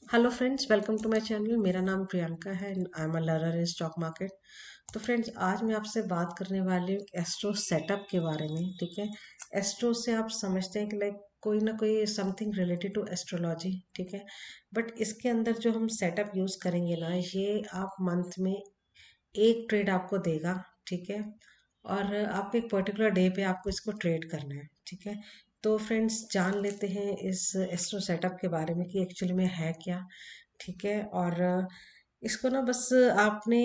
Hello friends, welcome to my channel. मेरा नाम प्रियंका है and I am a learner in stock market. तो friends, आज मैं आपसे बात करने वाली हूँ एस्ट्रो सेटअप के बारे में। ठीक है, एस्ट्रो से आप समझते हैं कि लाइक कोई ना कोई समथिंग रिलेटेड टू एस्ट्रोलॉजी। ठीक है, बट इसके अंदर जो हम सेटअप यूज़ करेंगे ना, ये आप मंथ में एक ट्रेड आपको देगा। ठीक है, और आपको एक पर्टिकुलर डे पे आपको इसको ट्रेड करना है। ठीक है, तो फ्रेंड्स जान लेते हैं इस एस्ट्रो सेटअप के बारे में कि एक्चुअली में है क्या। ठीक है, और इसको ना बस आपने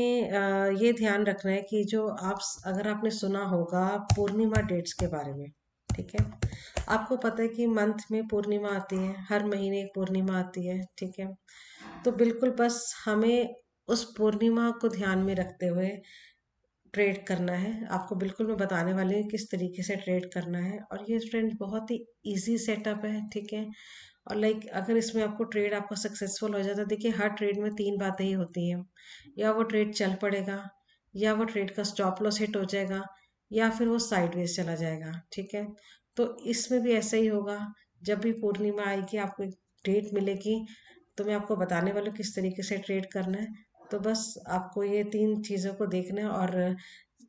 ये ध्यान रखना है कि जो आप अगर आपने सुना होगा पूर्णिमा डेट्स के बारे में। ठीक है, आपको पता है कि मंथ में पूर्णिमा आती है, हर महीने एक पूर्णिमा आती है। ठीक है, तो बिल्कुल बस हमें उस पूर्णिमा को ध्यान में रखते हुए ट्रेड करना है। आपको बिल्कुल मैं बताने वाली हूँ किस तरीके से ट्रेड करना है, और ये फ्रेंड बहुत ही इजी सेटअप है। ठीक है, और लाइक अगर इसमें आपको ट्रेड आपका सक्सेसफुल हो जाता है, देखिए हर ट्रेड में तीन बातें ही होती हैं। या वो ट्रेड चल पड़ेगा, या वो ट्रेड का स्टॉप लॉस हिट हो जाएगा, या फिर वो साइडवेज चला जाएगा। ठीक है, तो इसमें भी ऐसा ही होगा। जब भी पूर्णिमा आएगी, आपको एक डेट मिलेगी, तो मैं आपको बताने वाली हूँ किस तरीके से ट्रेड करना है। तो बस आपको ये तीन चीज़ों को देखना है, और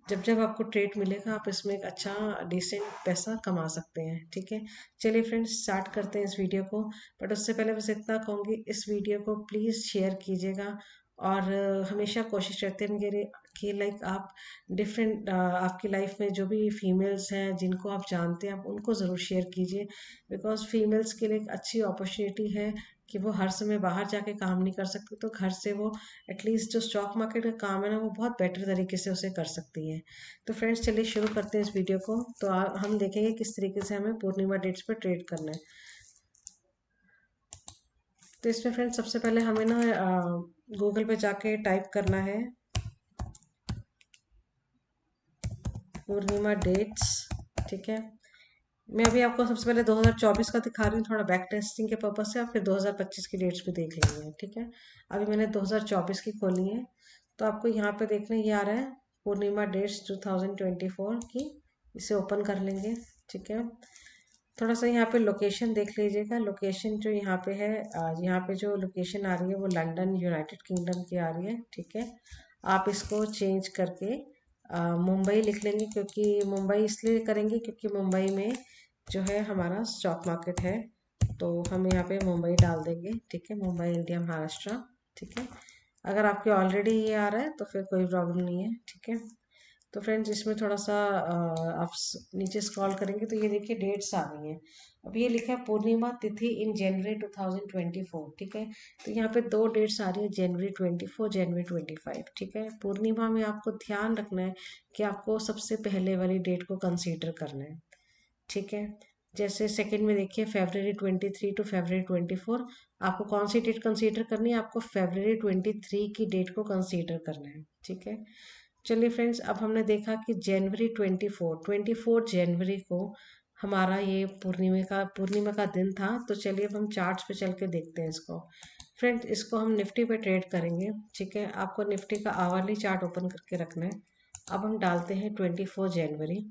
जब जब आपको ट्रेड मिलेगा आप इसमें एक अच्छा डिसेंट पैसा कमा सकते हैं। ठीक है, चलिए फ्रेंड्स स्टार्ट करते हैं इस वीडियो को। बट उससे पहले बस इतना कहूँगी, इस वीडियो को प्लीज़ शेयर कीजिएगा। और हमेशा कोशिश रहती है मेरे कि लाइक आप डिफरेंट आपकी लाइफ में जो भी फीमेल्स हैं जिनको आप जानते हैं, आप उनको ज़रूर शेयर कीजिए। बिकॉज फीमेल्स के लिए एक अच्छी अपॉर्चुनिटी है कि वो हर समय बाहर जाके काम नहीं कर सकते, तो घर से वो एटलीस्ट जो स्टॉक मार्केट का काम है ना, वो बहुत बेटर तरीके से उसे कर सकती है। तो फ्रेंड्स चलिए शुरू करते हैं इस वीडियो को। तो हम देखेंगे किस तरीके से हमें पूर्णिमा डेट्स पर ट्रेड करना है। तो इसमें फ्रेंड्स सबसे पहले हमें ना गूगल पे जाके टाइप करना है पूर्णिमा डेट्स। ठीक है, मैं अभी आपको सबसे पहले 2024 का दिखा रही हूँ, थोड़ा बैक टेस्टिंग के पर्पज से। आप फिर 2025 की डेट्स भी देख लेंगे। ठीक है, अभी मैंने 2024 की खोली है। तो आपको यहाँ पे देखने ये आ रहा है पूर्णिमा डेट्स 2024 की। इसे ओपन कर लेंगे। ठीक है, थोड़ा सा यहाँ पे लोकेशन देख लीजिएगा। लोकेशन जो यहाँ पे है, यहाँ पे जो लोकेशन आ रही है वो लंदन यूनाइटेड किंगडम की आ रही है। ठीक है, आप इसको चेंज करके मुंबई लिख लेंगे, क्योंकि मुंबई इसलिए करेंगे क्योंकि मुंबई में जो है हमारा स्टॉक मार्केट है। तो हम यहाँ पे मुंबई डाल देंगे। ठीक है, मुंबई इंडिया महाराष्ट्र। ठीक है, अगर आपके ऑलरेडी ये आ रहा है तो फिर कोई प्रॉब्लम नहीं है। ठीक है, तो फ्रेंड्स इसमें थोड़ा सा आप नीचे स्क्रॉल करेंगे तो ये देखिए डेट्स आ गई हैं। अब ये लिखा है पूर्णिमा तिथि इन जनवरी 2024। ठीक है, तो यहाँ पे दो डेट्स आ रही है, जनवरी 24, जनवरी 25। ठीक है, पूर्णिमा में आपको ध्यान रखना है कि आपको सबसे पहले वाली डेट को कंसीडर करना है। ठीक है, जैसे सेकंड में देखिए February 23 to February 24। आपको कौन सी डेट कंसीडर करनी है? आपको February 23 की डेट को कंसीडर करना है। ठीक है, चलिए फ्रेंड्स, अब हमने देखा कि जनवरी 24 को हमारा ये पूर्णिमा का दिन था। तो चलिए अब हम चार्ट्स पे चल के देखते हैं इसको। फ्रेंड्स इसको हम निफ्टी पे ट्रेड करेंगे। ठीक है, आपको निफ्टी का आवरली चार्ट ओपन करके रखना है। अब हम डालते हैं 24 जनवरी।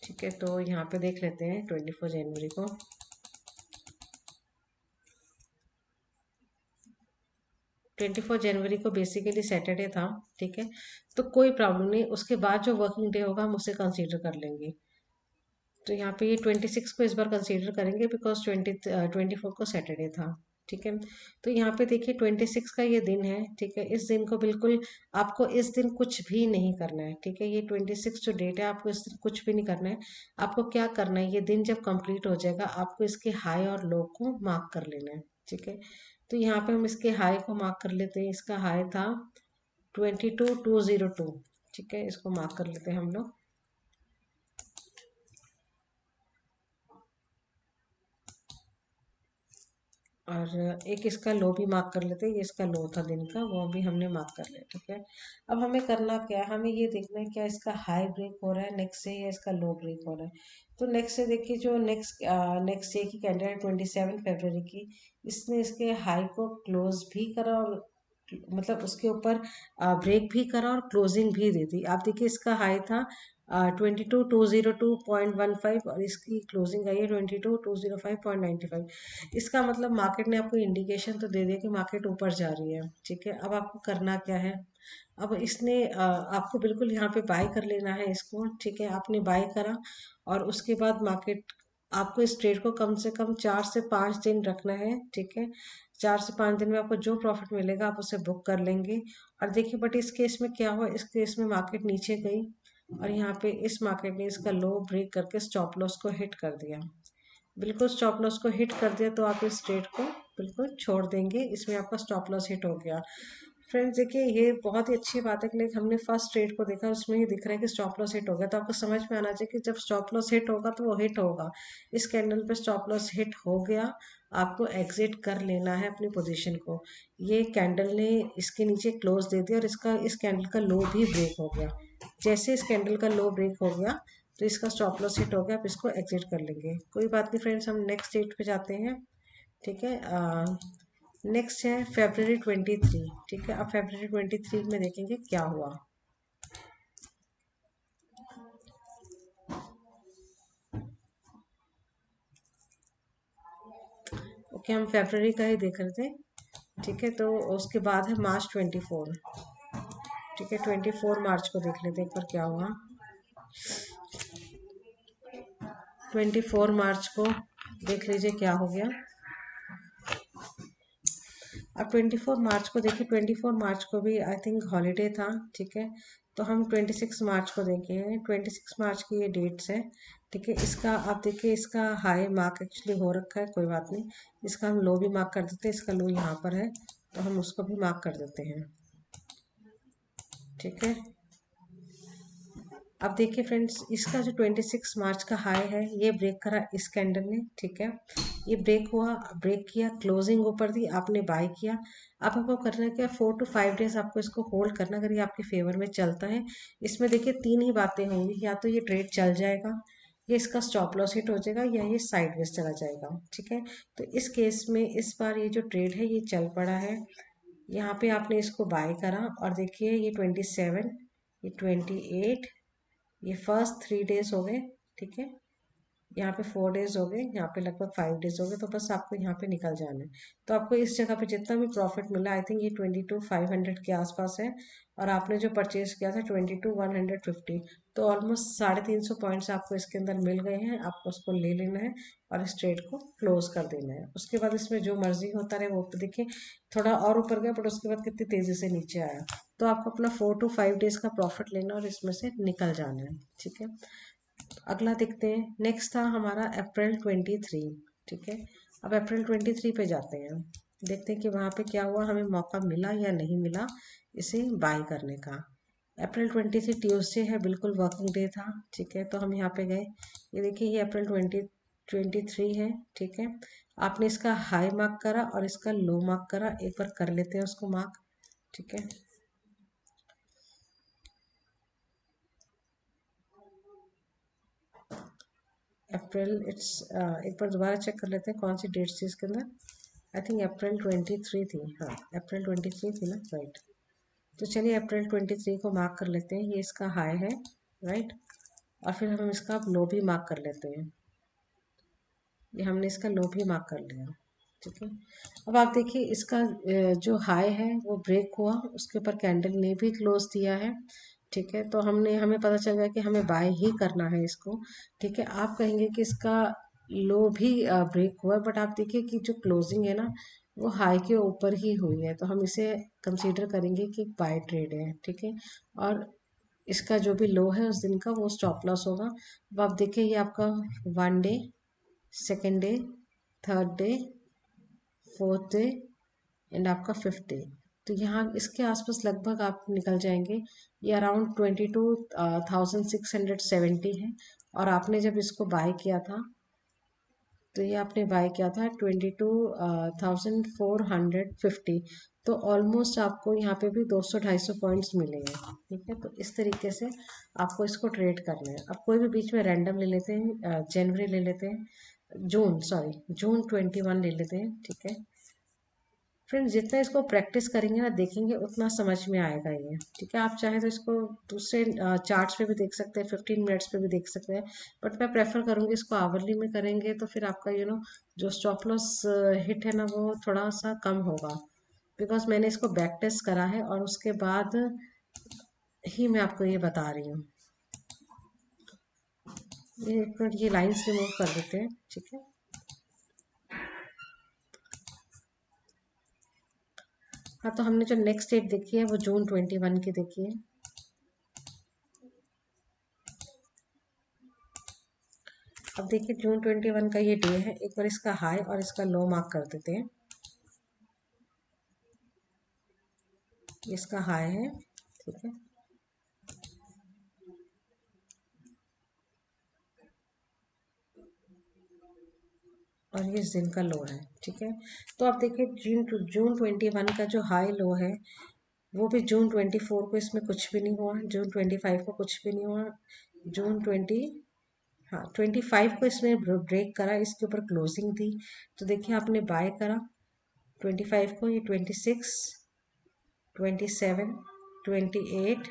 ठीक है, तो यहाँ पे देख लेते हैं 24 जनवरी को। 24 जनवरी को बेसिकली सैटरडे था। ठीक है, तो कोई प्रॉब्लम नहीं, उसके बाद जो वर्किंग डे होगा हम उसे कंसीडर कर लेंगे। तो यहाँ पे ये 26 को इस बार कंसीडर करेंगे, बिकॉज 24 को सैटरडे था। ठीक है, तो यहाँ पे देखिए 26 का ये दिन है। ठीक है, इस दिन को बिल्कुल आपको इस दिन कुछ भी नहीं करना है। ठीक है, ये 26 जो डेट है, आपको इस दिन कुछ भी नहीं करना है। आपको क्या करना है, ये दिन जब कंप्लीट हो जाएगा आपको इसके हाई और लो को मार्क कर लेना है। ठीक है, तो यहाँ पे हम इसके हाई को मार्क कर लेते हैं। इसका हाई था 22,202। ठीक है, इसको मार्क कर लेते हैं हम लोग। और एक इसका लो भी मार्क कर लेते हैं। ये इसका लो था दिन का, वो भी हमने मार्क कर लिया। ठीक है, अब हमें करना क्या है, हमें ये देखना है क्या इसका हाई ब्रेक हो रहा है नेक्स्ट से, या इसका लो ब्रेक हो रहा है। तो नेक्स्ट से देखिए, जो नेक्स्ट डे की कैंडल है 27 फरवरी की, इसने इसके हाई को क्लोज भी करा, और मतलब उसके ऊपर ब्रेक भी करा और क्लोजिंग भी दे दी। आप देखिए इसका हाई था 22,202.15 और इसकी क्लोजिंग आई है 22,205.95। इसका मतलब मार्केट ने आपको इंडिकेशन तो दे दिया कि मार्केट ऊपर जा रही है। ठीक है, अब आपको करना क्या है। अब इसने आपको बिल्कुल यहाँ पे बाय कर लेना है इसको। ठीक है, आपने बाय करा और उसके बाद मार्केट आपको इस ट्रेड को कम से कम 4 से 5 दिन रखना है। ठीक है, 4 से 5 दिन में आपको जो प्रॉफिट मिलेगा आप उसे बुक कर लेंगे। और देखिए, बट इस केस में क्या हुआ, इस केस में मार्केट नीचे गई और यहाँ पे इस मार्केट ने इसका लो ब्रेक करके स्टॉप लॉस को हिट कर दिया। बिल्कुल स्टॉप लॉस को हिट कर दिया तो आप इस ट्रेड को बिल्कुल छोड़ देंगे, इसमें आपका स्टॉप लॉस हिट हो गया। फ्रेंड्स देखिए, ये बहुत ही अच्छी बात है कि लाइक हमने फर्स्ट ट्रेड को देखा, उसमें ही दिख रहा है कि स्टॉप लॉस हिट हो गया। तो आपको समझ में आना चाहिए कि जब स्टॉप लॉस हिट होगा तो वो हिट होगा। इस कैंडल पे स्टॉप लॉस हिट हो गया, आपको एग्जिट कर लेना है अपनी पोजीशन को। ये कैंडल ने इसके नीचे क्लोज दे दिया और इसका इस कैंडल का लो भी ब्रेक हो गया। जैसे इस कैंडल का लो ब्रेक हो गया तो इसका स्टॉप लॉस हिट हो गया, आप इसको एग्जिट कर लेंगे। कोई बात नहीं फ्रेंड्स, हम नेक्स्ट डेट पे जाते हैं। ठीक है, नेक्स्ट है February 23। ठीक है, अब February 23 में देखेंगे क्या हुआ। ओके, हम फेबररी का ही देख रहे थे। ठीक है, तो उसके बाद है March 24। ठीक है, 24 मार्च को देख लेते हैं एक बार क्या हुआ। 24 मार्च को देख लीजिए क्या हो गया। अब 24 मार्च को देखिए, 24 मार्च को भी आई थिंक हॉलीडे था। ठीक है, तो हम 26 मार्च को देखें। 26 मार्च की ये डेट्स है। ठीक है, इसका आप देखिए, इसका हाई मार्क एक्चुअली हो रखा है, कोई बात नहीं। इसका हम लो भी मार्क कर देते हैं, इसका लो यहाँ पर है तो हम उसको भी मार्क कर देते हैं। ठीक है, अब देखिए फ्रेंड्स, इसका जो 26 मार्च का हाई है ये ब्रेक करा इस कैंडल ने। ठीक है, ये ब्रेक हुआ, ब्रेक किया, क्लोजिंग ऊपर दी, आपने बाय किया। अब आपको करना क्या, 4 to 5 डेज आपको इसको होल्ड करना। अगर ये आपके फेवर में चलता है, इसमें देखिए 3 ही बातें होंगी, या तो ये ट्रेड चल जाएगा, या इसका स्टॉप लॉस हिट हो जाएगा, या ये साइडवेज चला जाएगा। ठीक है, तो इस केस में इस बार ये जो ट्रेड है ये चल पड़ा है। यहाँ पे आपने इसको बाय करा और देखिए ये 27, ये 28, ये फर्स्ट 3 डेज हो गए। ठीक है, यहाँ पे 4 डेज हो गए, यहाँ पे लगभग 5 डेज हो गए। तो बस आपको यहाँ पे निकल जाना है। तो आपको इस जगह पे जितना भी प्रॉफिट मिला, आई थिंक ये 22,500 के आसपास है। और आपने जो परचेज किया था 22,150, तो ऑलमोस्ट 350 पॉइंट्स आपको इसके अंदर मिल गए हैं। आपको उसको ले लेना है और इस ट्रेड को क्लोज कर देना है। उसके बाद इसमें जो मर्जी होता रहे वो तो देखिए, थोड़ा और ऊपर गया बट उसके बाद कितनी तेजी से नीचे आया। तो आपको अपना 4 to 5 डेज का प्रॉफिट लेना और इसमें से निकल जाना है। ठीक है, अगला देखते हैं। नेक्स्ट था हमारा April 23। ठीक है, अब April 23 पे जाते हैं, देखते हैं कि वहाँ पे क्या हुआ, हमें मौका मिला या नहीं मिला इसे बाय करने का। April 23 ट्यूसडे है, बिल्कुल वर्किंग डे था। ठीक है, तो हम यहाँ पे गए, ये देखिए ये April 23 है। ठीक है, आपने इसका हाई मार्क करा और इसका लो मार्क करा, एक बार कर लेते हैं उसको मार्क। ठीक है, अप्रैल इट्स एक बार दोबारा चेक कर लेते हैं कौन सी डेट्स थी इसके अंदर। आई थिंक April 23 थी। हाँ, April 23 थी ना, राइट। तो चलिए April 23 को मार्क कर लेते हैं, ये इसका हाई है, राइट। और फिर हम इसका लो भी मार्क कर लेते हैं, ये हमने इसका लो भी मार्क कर लिया। ठीक है, अब आप देखिए इसका जो हाई है वो ब्रेक हुआ, उसके ऊपर कैंडल ने भी क्लोज दिया है। ठीक है, तो हमें पता चल गया कि हमें बाय ही करना है इसको। ठीक है, आप कहेंगे कि इसका लो भी ब्रेक हुआ है, बट आप देखिए कि जो क्लोजिंग है ना वो हाई के ऊपर ही हुई है, तो हम इसे कंसीडर करेंगे कि बाय ट्रेड है। ठीक है, और इसका जो भी लो है उस दिन का वो स्टॉप लॉस होगा। अब आप देखिए ये आपका 1 day, second day, third day, fourth day and आपका 5th डे। तो यहाँ इसके आसपास लगभग आप निकल जाएंगे। ये अराउंड 22,670 है। और आपने जब इसको बाय किया था तो ये आपने बाय किया था 22,450। तो ऑलमोस्ट आपको यहाँ पे भी 200-250 पॉइंट्स मिले हैं। ठीक है, तो इस तरीके से आपको इसको ट्रेड करना है। अब कोई भी बीच में रैंडम ले लेते हैं, जनवरी ले लेते हैं, जून 21 ले लेते हैं। ठीक है, फ्रेंड्स जितना इसको प्रैक्टिस करेंगे ना देखेंगे उतना समझ में आएगा ये, ठीक है। आप चाहे तो इसको दूसरे चार्ट्स पे भी देख सकते हैं, 15 मिनट्स पे भी देख सकते हैं, बट मैं प्रेफर करूँगी इसको आवरली में करेंगे तो फिर आपका जो स्टॉप लॉस हिट है ना वो थोड़ा सा कम होगा, बिकॉज मैंने इसको बैक टेस्ट करा है और उसके बाद ही मैं आपको ये बता रही हूँ। ये एक मिनट ये लाइन्स रिमूव कर देते हैं, ठीक है। हाँ, तो हमने जो नेक्स्ट डेट देखी है वो जून 21 की देखी है। अब देखिए जून 21 का ये डे है, एक बार इसका हाई और इसका लो मार्क कर देते हैं। इसका हाई है, ठीक है, और ये इस दिन का लो है, ठीक है। तो आप देखिए जून 21 का जो हाई लो है वो भी जून 24 को इसमें कुछ भी नहीं हुआ, जून 25 को कुछ भी नहीं हुआ, जून 20 हाँ 25 को इसने ब्रेक करा, इसके ऊपर क्लोजिंग थी, तो देखिए आपने बाय करा 25 को, ये 26, 27, 28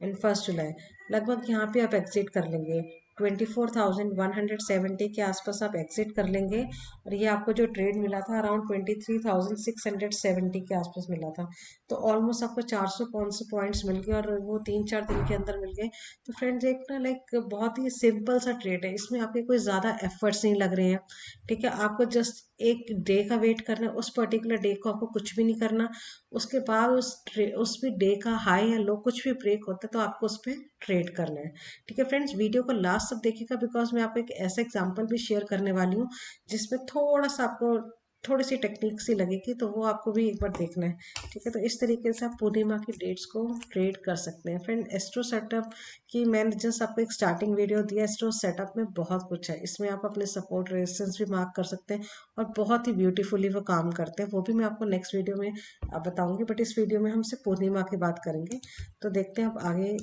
एंड 1 जुलाई, लगभग यहाँ पे आप एग्जिट कर लेंगे 24,170 के आसपास आप एग्जिट कर लेंगे। और ये आपको जो ट्रेड मिला था अराउंड 23,670 के आसपास मिला था, तो ऑलमोस्ट आपको 400-500 पॉइंट्स मिल गए और वो 3-4 दिन के अंदर मिल गए। तो फ्रेंड्स एक ना लाइक बहुत ही सिंपल सा ट्रेड है, इसमें आपके कोई ज़्यादा एफर्ट्स नहीं लग रहे हैं, ठीक है। आपको जस्ट एक डे का वेट करना है, उस पर्टिकुलर डे को आपको कुछ भी नहीं करना, उसके बाद उस भी डे का हाई या लो कुछ भी ब्रेक होता है तो आपको उस पर ट्रेड करना है, ठीक है। फ्रेंड्स वीडियो को लास्ट तक देखिएगा, बिकॉज मैं आपको एक ऐसा एग्जांपल भी शेयर करने वाली हूँ जिसमें थोड़ा सा आपको थोड़ी सी टेक्निक सी लगेगी, तो वो आपको भी एक बार देखना है, ठीक है। तो इस तरीके से आप पूर्णिमा की डेट्स को ट्रेड कर सकते हैं। फ्रेंड एस्ट्रो सेटअप की मैंने जस्ट आपको एक स्टार्टिंग वीडियो दिया, एस्ट्रो सेटअप में बहुत कुछ है, इसमें आप अपने सपोर्ट रेजिस्टेंस भी मार्क कर सकते हैं और बहुत ही ब्यूटीफुली वो काम करते हैं, वो भी मैं आपको नेक्स्ट वीडियो में बताऊंगी, बट इस वीडियो में हम सिर्फ पूर्णिमा की बात करेंगे। तो देखते हैं अब आगे,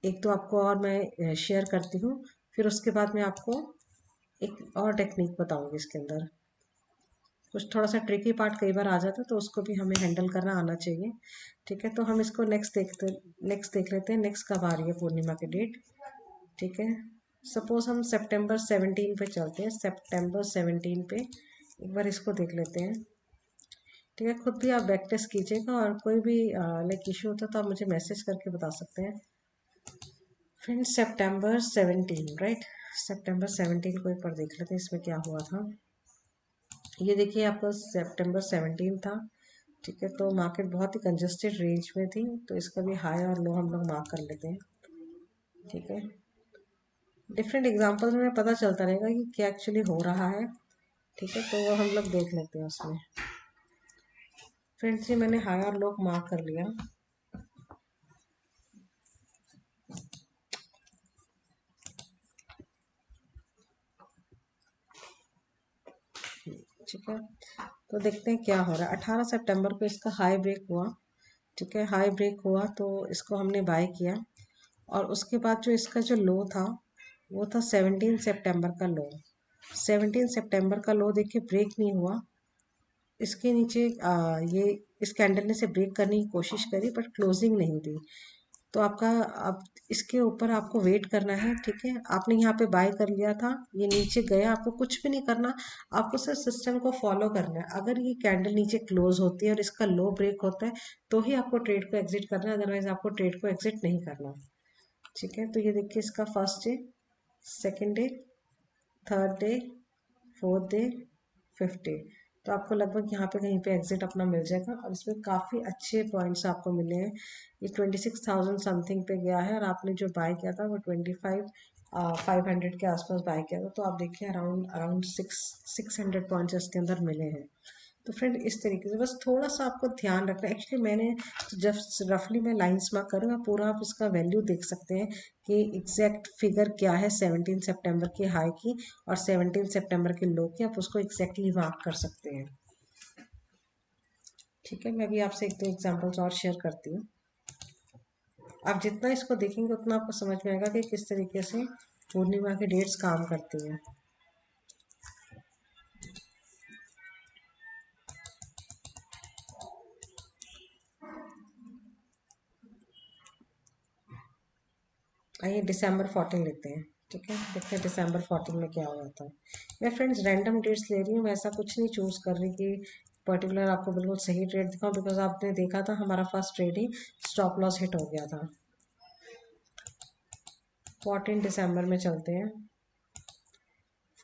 एक तो आपको और मैं शेयर करती हूँ, फिर उसके बाद मैं आपको एक और टेक्निक बताऊंगी इसके अंदर, कुछ थोड़ा सा ट्रिकी पार्ट कई बार आ जाता है तो उसको भी हमें हैंडल करना आना चाहिए, ठीक है। तो हम इसको नेक्स्ट देख लेते हैं, नेक्स्ट कब आ रही है पूर्णिमा की डेट, ठीक है। सपोज हम September 17 पे चलते हैं, September 17 पे एक बार इसको देख लेते हैं, ठीक है। खुद भी आप बैक टेस्ट कीजिएगा और कोई भी लाइक इशू होता है तो आप मुझे मैसेज करके बता सकते हैं। फ्रेंड्स September 17, राइट, September 17 को एक बार देख लेते हैं इसमें क्या हुआ था। ये देखिए आपका September 17 था, ठीक है। तो मार्केट बहुत ही कंजस्टेड रेंज में थी, तो इसका भी हाई और लो हम लोग मार्क कर लेते हैं, ठीक है। डिफरेंट एग्जांपल्स में पता चलता रहेगा कि क्या एक्चुअली हो रहा है, ठीक है। तो वो हम लोग देख लेते हैं उसमें। फ्रेंड्स ये मैंने हाई और लो मार्क कर लिया, ठीक है। तो देखते हैं क्या हो रहा है। 18 सितंबर को इसका हाई ब्रेक हुआ, ठीक है, हाई ब्रेक हुआ तो इसको हमने बाय किया, और उसके बाद जो इसका जो लो था वो था 17 सितंबर का लो। 17 सितंबर का लो देखिए ब्रेक नहीं हुआ, इसके नीचे ये इस कैंडल ने से ब्रेक करने की कोशिश करी बट क्लोजिंग नहीं दी, तो आपका अब इसके ऊपर आपको वेट करना है, ठीक है। आपने यहाँ पे बाय कर लिया था, ये नीचे गया, आपको कुछ भी नहीं करना, आपको सिर्फ सिस्टम को फॉलो करना है। अगर ये कैंडल नीचे क्लोज होती है और इसका लो ब्रेक होता है तो ही आपको ट्रेड को एग्जिट करना है, अदरवाइज आपको ट्रेड को एग्जिट नहीं करना, ठीक है। तो ये देखिए इसका first day, second day, third day, fourth day, fifth day, तो आपको लगभग यहाँ पे कहीं पे एग्जिट अपना मिल जाएगा। और इसमें काफ़ी अच्छे पॉइंट्स आपको मिले हैं, ये 26,000 समथिंग पे गया है और आपने जो बाय किया था वो 25,500 के आसपास बाय किया था, तो आप देखिए अराउंड अराउंड 600 पॉइंट्स इसके अंदर मिले हैं। तो फ्रेंड इस तरीके से बस थोड़ा सा आपको ध्यान रखना है, एक्चुअली मैंने जब रफली मैं लाइन्स मार्क करूँगा पूरा आप इसका वैल्यू देख सकते हैं कि एग्जैक्ट फिगर क्या है 17 सितंबर की हाई की और 17 सितंबर के लो की, आप उसको एग्जैक्टली मार्क कर सकते हैं, ठीक है। मैं भी आपसे एक दो एग्जांपल्स और शेयर करती हूँ, आप जितना इसको देखेंगे उतना आपको समझ में आएगा कि किस तरीके से पूर्णिमा की डेट्स काम करती हैं। आइए दिसंबर 14 लेते हैं। ठीक है, देखते हैं दिसंबर 14 में क्या हो जाता है। मैं फ्रेंड्स रैंडम डेट्स ले रही हूँ, ऐसा कुछ नहीं चूज कर रही कि पर्टिकुलर आपको बिल्कुल सही ट्रेड दिखाऊं, बिकॉज आपने देखा था हमारा फर्स्ट ट्रेड ही स्टॉप लॉस हिट हो गया था। 14 दिसंबर में चलते हैं।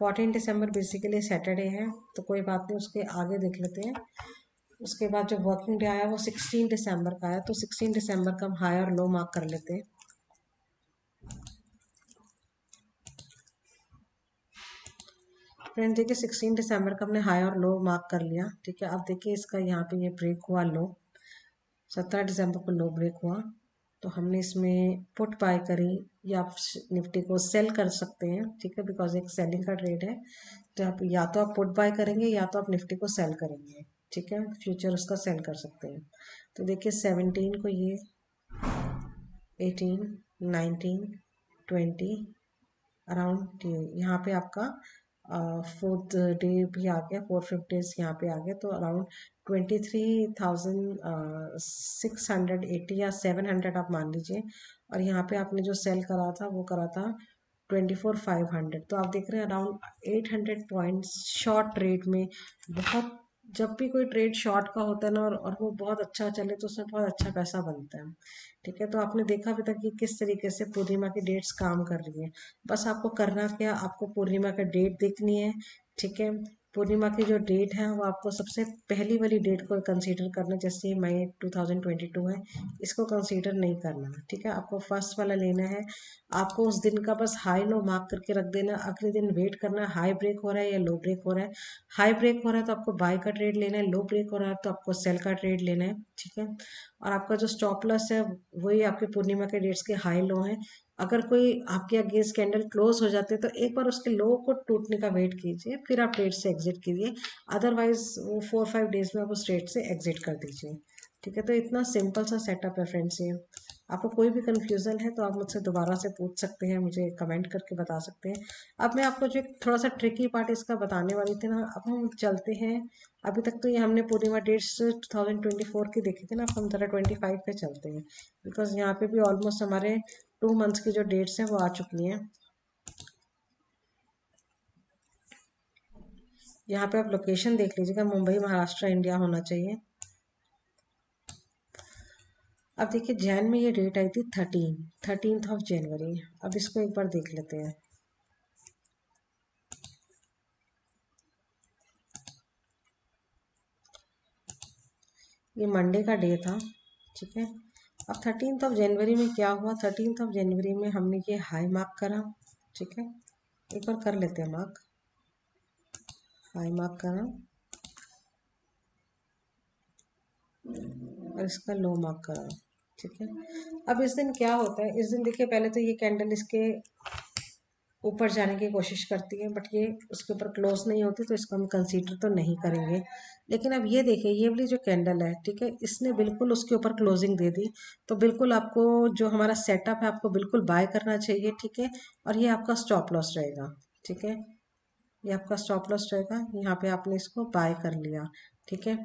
14 दिसंबर बेसिकली सैटरडे है, तो कोई बात नहीं, उसके आगे देख लेते हैं। उसके बाद जो वर्किंग डे आया वो 16 दिसंबर का है, तो 16 दिसंबर का हम हाई और लो मार्क कर लेते हैं। फ्रेंड देखिए 16 दिसंबर का हमने हाई और लो मार्क कर लिया। ठीक है, अब देखिए इसका यहाँ पे ये ब्रेक हुआ लो, 17 दिसंबर को लो ब्रेक हुआ, तो हमने इसमें पुट बाय करी, या आप निफ्टी को सेल कर सकते हैं। ठीक है, बिकॉज एक सेलिंग का ट्रेड है, तो आप या तो आप पुट बाय करेंगे या तो आप निफ्टी को सेल करेंगे। ठीक है, फ्यूचर उसका सेल कर सकते हैं। तो देखिए 17 को ये 18, 19, 20 अराउंड यहाँ पे आपका फोर्थ डे भी आ गया, 4 5 डेज यहाँ पे आ गया, तो अराउंड 23,680 या 700 आप मान लीजिए। और यहाँ पे आपने जो सेल करा था वो करा था 24,500, तो आप देख रहे हैं अराउंड 800 पॉइंट्स शॉर्ट ट्रेड में। बहुत, जब भी कोई ट्रेड शॉर्ट का होता है ना और वो बहुत अच्छा चले तो उसमें बहुत अच्छा पैसा बनता है। ठीक है, तो आपने देखा अभी तक कि किस तरीके से पूर्णिमा की डेट्स काम कर रही है। बस आपको करना क्या, आपको पूर्णिमा का डेट देखनी है। ठीक है, पूर्णिमा की जो डेट है वो आपको सबसे पहली वाली डेट को कंसीडर करना, जैसे मई 2022 है, इसको कंसीडर नहीं करना। ठीक है, आपको फर्स्ट वाला लेना है। आपको उस दिन का बस हाई लो मार्क करके रख देना, अगले दिन वेट करना हाई ब्रेक हो रहा है या लो ब्रेक हो रहा है। हाई ब्रेक हो रहा है तो आपको बाय का ट्रेड लेना है, लो ब्रेक हो रहा है तो आपको सेल का ट्रेड लेना है। ठीक है, और आपका जो स्टॉप लॉस है वही आपके पूर्णिमा के डेट्स के हाई लो हैं। अगर कोई आपके अगेंस्ट कैंडल क्लोज हो जाते हैं तो एक बार उसके लो को टूटने का वेट कीजिए, फिर आप ट्रेड से एग्जिट कीजिए। अदरवाइज वो 4 5 डेज में आप उस ट्रेड से एग्जिट कर दीजिए। ठीक है, तो इतना सिंपल सा सेटअप है फ्रेंड्स ये। आपको कोई भी कंफ्यूजन है तो आप मुझसे दोबारा से पूछ सकते हैं, मुझे कमेंट करके बता सकते हैं। अब मैं आपको जो एक थोड़ा सा ट्रिकी पार्ट इसका बताने वाली थी ना, अब हम चलते हैं। अभी तक तो ये हमने पूर्णिमा डेट्स 2024 की देखी थी ना, अब हम जरा 25 पे चलते हैं, बिकॉज यहाँ पे भी ऑलमोस्ट हमारे 2 मंथ्स की जो डेट्स हैं वो आ चुकी हैं। यहाँ पे आप लोकेशन देख लीजिएगा, मुंबई महाराष्ट्र इंडिया होना चाहिए। अब देखिए जैन में ये डेट आई थी 13th ऑफ जनवरी। अब इसको एक बार देख लेते हैं। ये मंडे का डे था। ठीक है, अब 13th ऑफ जनवरी में क्या हुआ, 13th ऑफ जनवरी में हमने ये हाई मार्क करा। ठीक है, एक बार कर लेते हैं मार्क, हाई मार्क करा और इसका लो मार्क करा। ठीक है, अब इस दिन क्या होता है, इस दिन देखिए पहले तो ये कैंडल इसके ऊपर जाने की कोशिश करती है, बट ये उसके ऊपर क्लोज नहीं होती, तो इसको हम कंसीडर तो नहीं करेंगे। लेकिन अब ये देखिए ये वाली जो कैंडल है, ठीक है, इसने बिल्कुल उसके ऊपर क्लोजिंग दे दी, तो बिल्कुल आपको जो हमारा सेटअप है आपको बिल्कुल बाय करना चाहिए। ठीक है, और ये आपका स्टॉप लॉस रहेगा। ठीक है, ये आपका स्टॉप लॉस रहेगा, यहाँ पे आपने इसको बाय कर लिया। ठीक है,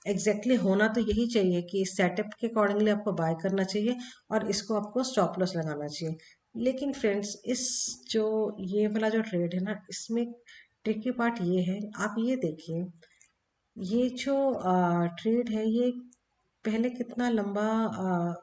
एग्जैक्टली होना तो यही चाहिए कि इस सेटअप के अकॉर्डिंगली आपको बाय करना चाहिए और इसको आपको स्टॉप लॉस लगाना चाहिए। लेकिन फ्रेंड्स इस जो ये वाला जो ट्रेड है ना, इसमें ट्रिकी पार्ट ये है, आप ये देखिए, ये जो ट्रेड है ये पहले कितना लंबा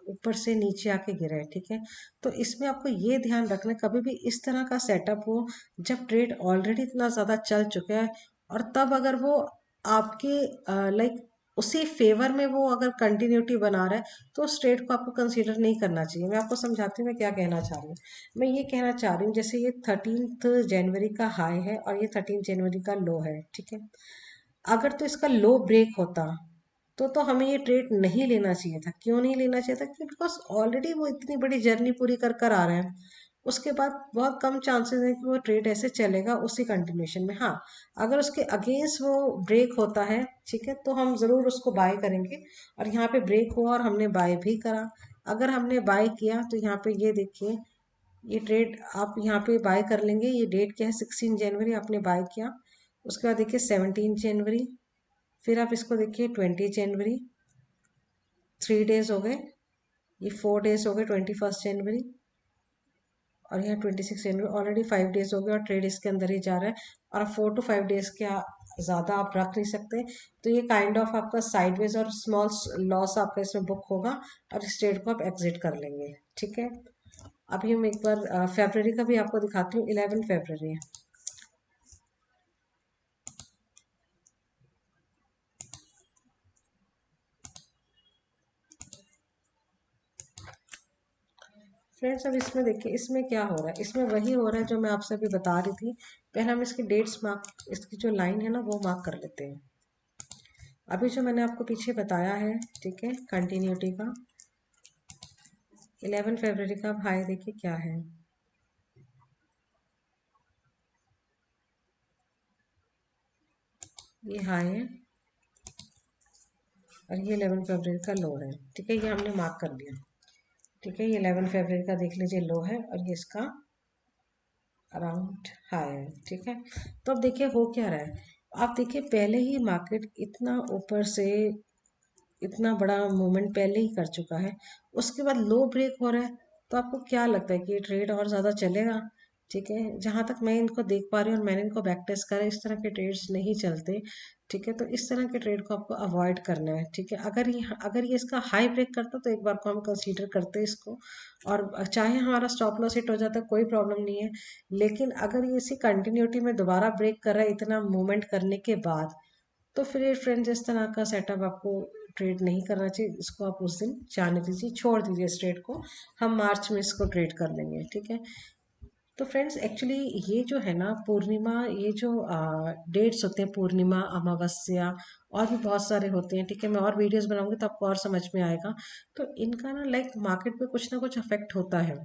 ऊपर से नीचे आके गिरा है। ठीक है, तो इसमें आपको ये ध्यान रखना है, कभी भी इस तरह का सेटअप हो जब ट्रेड ऑलरेडी इतना ज़्यादा चल चुका है और तब अगर वो आपके लाइक उसी फेवर में वो अगर कंटिन्यूटी बना रहा है, तो उस ट्रेड को आपको कंसीडर नहीं करना चाहिए। मैं आपको समझाती हूँ मैं क्या कहना चाह रही हूँ। मैं ये कहना चाह रही हूँ जैसे ये 13th जनवरी का हाई है और ये 13th जनवरी का लो है। ठीक है, अगर तो इसका लो ब्रेक होता तो हमें ये ट्रेड नहीं लेना चाहिए था। क्यों नहीं लेना चाहिए था, क्योंकि बिकॉज ऑलरेडी वो इतनी बड़ी जर्नी पूरी कर कर आ रहा है। उसके बाद बहुत कम चांसेस है कि वो ट्रेड ऐसे चलेगा उसी कंटिन्यूशन में। हाँ, अगर उसके अगेंस्ट वो ब्रेक होता है, ठीक है, तो हम ज़रूर उसको बाय करेंगे। और यहाँ पे ब्रेक हुआ और हमने बाय भी करा। अगर हमने बाय किया तो यहाँ पे ये देखिए, ये ट्रेड आप यहाँ पे बाय कर लेंगे। ये डेट क्या है, 16 जनवरी आपने बाय किया। उसके बाद देखिए 17 जनवरी, फिर आप इसको देखिए 20 जनवरी, 3 डेज हो गए। ये 4 डेज हो गए, 21 जनवरी, और यहाँ 26 जनवरी, ऑलरेडी 5 डेज हो गए और ट्रेड इसके अंदर ही जा रहा है। और 4 to 5 डेज के ज़्यादा आप रख नहीं सकते। तो ये काइंड ऑफ आपका साइडवेज और स्मॉल लॉस आपका इसमें बुक होगा और इस ट्रेड को आप एग्जिट कर लेंगे। ठीक है, अभी हम एक बार फेबररी का भी आपको दिखाती हूँ। 11 फरवरी है। फ्रेंड्स अब इसमें देखिए इसमें क्या हो रहा है, इसमें वही हो रहा है जो मैं आपसे अभी बता रही थी। पहले हम इसकी डेट्स मार्क, इसकी जो लाइन है ना वो मार्क कर लेते हैं। अभी जो मैंने आपको पीछे बताया है, ठीक है, कंटिन्यूटी का 11 फरवरी का हाई देखिए क्या है। ये हाई है और ये 11 फरवरी का लो है। ठीक है, ये हमने मार्क कर लिया। ठीक है, ये 11 फरवरी का देख लीजिए लो है और ये इसका अराउंड हाई है। ठीक है, तो अब देखिए हो क्या रहा है। आप देखिए पहले ही मार्केट इतना ऊपर से इतना बड़ा मूवमेंट पहले ही कर चुका है, उसके बाद लो ब्रेक हो रहा है। तो आपको क्या लगता है कि ये ट्रेड और ज़्यादा चलेगा? ठीक है, जहाँ तक मैं इनको देख पा रही हूँ और मैंने इनको बैक टेस्ट करा, इस तरह के ट्रेड्स नहीं चलते। ठीक है, तो इस तरह के ट्रेड को आपको अवॉइड करना है। ठीक है, अगर ये इसका हाई ब्रेक करता तो एक बार को हम कंसीडर करते इसको, और चाहे हमारा स्टॉप लॉस हिट हो जाता कोई प्रॉब्लम नहीं है। लेकिन अगर ये इसी कंटिन्यूटी में दोबारा ब्रेक कर रहा है इतना मूवमेंट करने के बाद, तो फिर फ्रेंड्स इस तरह का सेटअप आपको ट्रेड नहीं करना चाहिए। इसको आप उस दिन जाने दीजिए, छोड़ दीजिए इस ट्रेड को। हम मार्च में इसको ट्रेड कर लेंगे। ठीक है, तो फ्रेंड्स एक्चुअली ये जो है ना पूर्णिमा, ये जो डेट्स होते हैं, पूर्णिमा, अमावस्या और भी बहुत सारे होते हैं। ठीक है, मैं और वीडियोस बनाऊंगी तो आपको और समझ में आएगा। तो इनका ना लाइक मार्केट पे कुछ ना कुछ अफेक्ट होता है।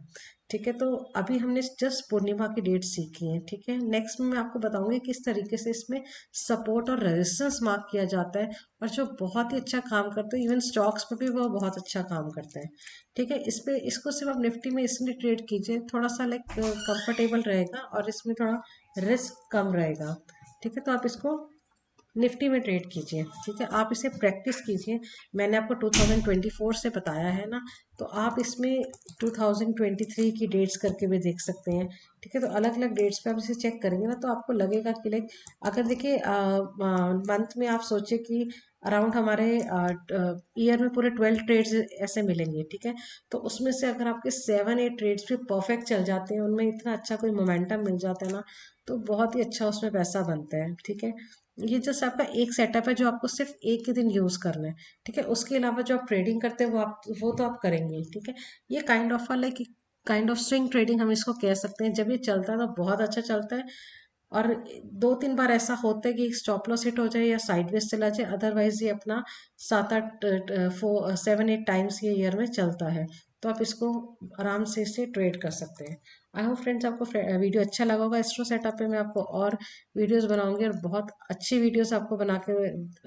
ठीक है, तो अभी हमने जस्ट पूर्णिमा की डेट सीखी है। ठीक है, नेक्स्ट में मैं आपको बताऊंगी किस तरीके से इसमें सपोर्ट और रेजिस्टेंस मार्क किया जाता है, और जो बहुत ही अच्छा काम करते हैं, इवन स्टॉक्स पे भी वो बहुत अच्छा काम करते हैं। ठीक है, इस पे इसको सिर्फ आप निफ्टी में इसलिए ट्रेड कीजिए, थोड़ा सा लाइक कंफर्टेबल रहेगा और इसमें थोड़ा रिस्क कम रहेगा। ठीक है, तो आप इसको निफ्टी में ट्रेड कीजिए। ठीक है, आप इसे प्रैक्टिस कीजिए। मैंने आपको 2024 से बताया है ना, तो आप इसमें 2023 की डेट्स करके भी देख सकते हैं। ठीक है, तो अलग अलग डेट्स पे आप इसे चेक करेंगे ना तो आपको लगेगा कि लाइक, अगर देखिए मंथ में आप सोचिए कि अराउंड हमारे ईयर में पूरे 12 ट्रेड्स ऐसे मिलेंगे। ठीक है, तो उसमें से अगर आपके 7-8 ट्रेड्स भी परफेक्ट चल जाते हैं, उनमें इतना अच्छा कोई मोमेंटम मिल जाता है ना, तो बहुत ही अच्छा उसमें पैसा बनता है। ठीक है, ये जस्ट आपका एक सेटअप है जो आपको सिर्फ एक ही दिन यूज करना है। ठीक है, उसके अलावा जो आप ट्रेडिंग करते हैं वो तो आप करेंगे। ठीक है, ये काइंड ऑफ स्विंग ट्रेडिंग हम इसको कह सकते हैं। जब ये चलता है तो बहुत अच्छा चलता है, और 2-3 बार ऐसा होता है कि स्टॉप लॉस हिट हो जाए या साइडवेज चला जाए, अदरवाइज ये अपना 7-8 टाइम्स ये ईयर में चलता है। तो आप इसको आराम से इसे ट्रेड कर सकते हैं। आई होप फ्रेंड्स आपको वीडियो अच्छा लगा होगा। एस्ट्रो सेटअप पे मैं आपको और वीडियोस बनाऊंगी और बहुत अच्छी वीडियोस आपको बना के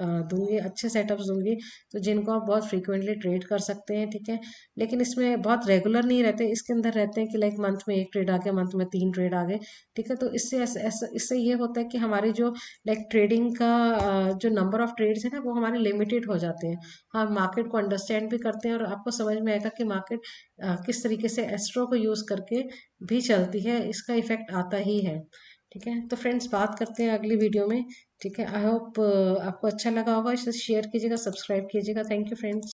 दूंगी, अच्छे सेटअप्स दूंगी, तो जिनको आप बहुत फ्रीक्वेंटली ट्रेड कर सकते हैं। ठीक है, लेकिन इसमें बहुत रेगुलर नहीं रहते, इसके अंदर रहते हैं कि लाइक मंथ में 1 ट्रेड आ गया, मंथ में 3 ट्रेड आ गए। ठीक है, तो इससे ये होता है कि हमारी जो लाइक ट्रेडिंग का जो नंबर ऑफ ट्रेड्स है ना वो हमारे लिमिटेड हो जाते हैं। हम मार्केट को अंडरस्टैंड भी करते हैं और आपको समझ में आएगा कि मार्केट किस तरीके से एस्ट्रो को यूज़ करके भी चलती है, इसका इफेक्ट आता ही है। ठीक है, तो फ्रेंड्स बात करते हैं अगली वीडियो में। ठीक है, आई होप आपको अच्छा लगा होगा। इसे शेयर कीजिएगा, सब्सक्राइब कीजिएगा। Thank you friends.